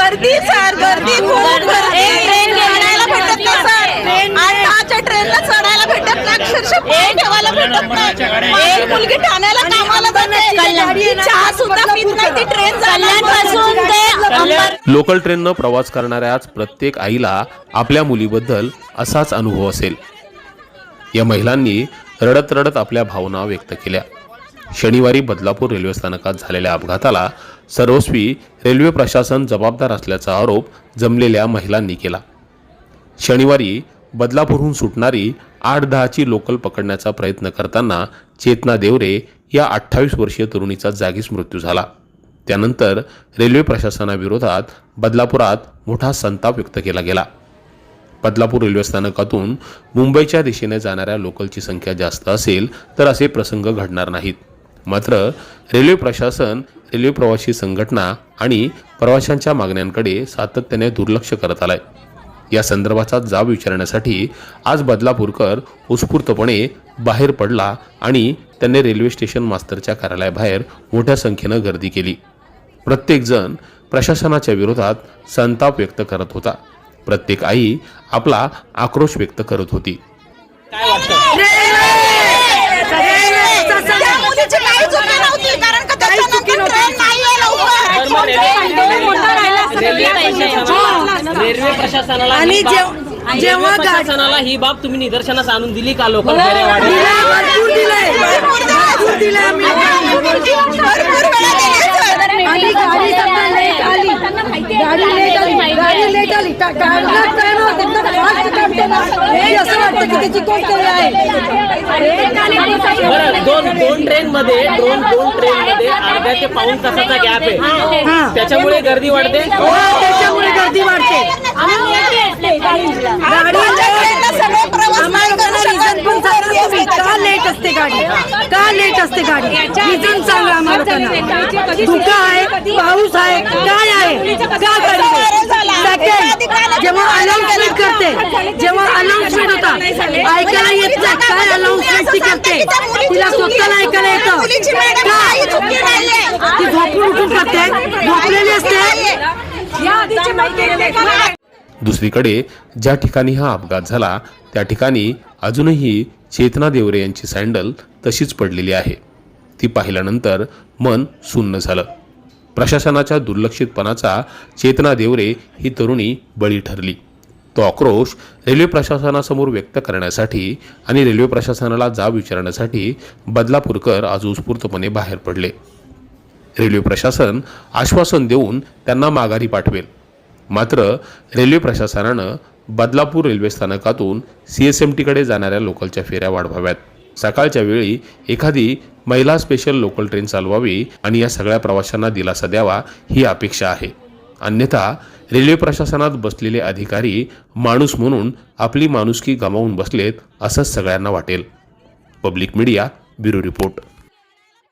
गर्दी सर, गर्दी खूप गर्दी. ट्रेन चढायला भेटत नाही सर. 8:10च्या ट्रेनला चढायला भेटत नाही, अक्षरशः पाय ठेवायला भेटत नाही. एक मुलगी ठाण्याला कामाला जाते, चहा सुद्धा पीत नाही ती ट्रेन कल्याणपासून ते लोकल ट्रेननं प्रवास करणाऱ्याच प्रत्येक आईला आपल्या मुलीबद्दल असाच अनुभव असेल. या महिलांनी रडत रडत आपल्या भावना व्यक्त केल्या. शनिवारी बदलापूर रेल्वे स्थानकात झालेल्या अपघाताला सर्वस्वी रेल्वे प्रशासन जबाबदार असल्याचा आरोप जमलेल्या महिलांनी केला. शनिवारी बदलापूरहून सुटणारी 8:10ची लोकल पकडण्याचा प्रयत्न करताना चेतना देवरे या 28 वर्षीय तरुणीचा जागीच मृत्यू झाला. त्यानंतर रेल्वे प्रशासनाविरोधात बदलापुरात मोठा संताप व्यक्त केला गेला. बदलापूर रेल्वे स्थानकातून मुंबईच्या दिशेने जाणाऱ्या लोकलची संख्या जास्त असेल तर असे प्रसंग घडणार नाहीत. मात्र रेल्वे प्रशासन, रेल्वे प्रवासी संघटना आणि प्रवाशांच्या मागण्यांकडे सातत्याने दुर्लक्ष करत आलाय. या संदर्भाचा जाब विचारण्यासाठी आज बदलापूरकर उत्स्फूर्तपणे बाहेर पडला आणि त्यांनी रेल्वे स्टेशन मास्तरच्या कार्यालयाबाहेर मोठ्या संख्येनं गर्दी केली. प्रत्येक जण प्रशासनाच्या विरोधात संताप व्यक्त करत होता. प्रत्येक आई आपला आक्रोश व्यक्त करत होती. रेल्वे प्रशासनाला आणि जेव्हा प्रशासनाला ही बाब तुम्ही निदर्शनास आणून दिली का? लोकल दोन ट्रेन मध्ये अर्ध्या ते पाऊण तासाचा गॅप आहे, त्याच्यामुळे गर्दी वाढते. त्याच्यामुळे गर्दी वाढते. का लेट असते गाडी? का लेट असते गाडी? रिझन सांगा आम्हाला. धुका आहे, पाऊस आहे, काय आहे? का जेव्हा अनाउन्समेंट करते, जेव्हा अनाउन्समेंट होता ऐकायला येत नाही. काय अनाउन्समेंट ती करते? तिला स्वतःला ऐकायला येतं का? ती झोपून उठून करते, झोपलेली असते. दुसरीकडे ज्या ठिकाणी हा अपघात झाला त्या ठिकाणी अजूनही चेतना देवरे यांची सँडल तशीच पडलेली आहे. ती पाहिल्यानंतर मन सुन्न झालं. प्रशासनाच्या दुर्लक्षितपणाचा चेतना देवरे ही तरुणी बळी ठरली. तो आक्रोश रेल्वे प्रशासनासमोर व्यक्त करण्यासाठी आणि रेल्वे प्रशासनाला जाब विचारण्यासाठी बदलापूरकर आज उत्स्फूर्तपणे बाहेर पडले. रेल्वे प्रशासन आश्वासन देऊन त्यांना माघारी पाठवेल. मात्र रेल्वे प्रशासनानं बदलापूर रेल्वे स्थानकातून CSMTकडे जाणाऱ्या लोकलच्या फेऱ्या वाढवाव्यात. सकाळच्या वेळी एखादी महिला स्पेशल लोकल ट्रेन चालवावी आणि या सगळ्या प्रवाशांना दिलासा द्यावा ही अपेक्षा आहे. अन्यथा रेल्वे प्रशासनात बसलेले अधिकारी माणूस म्हणून आपली माणुसकी गमावून बसलेत असंच सगळ्यांना वाटेल. Public media, bureau report.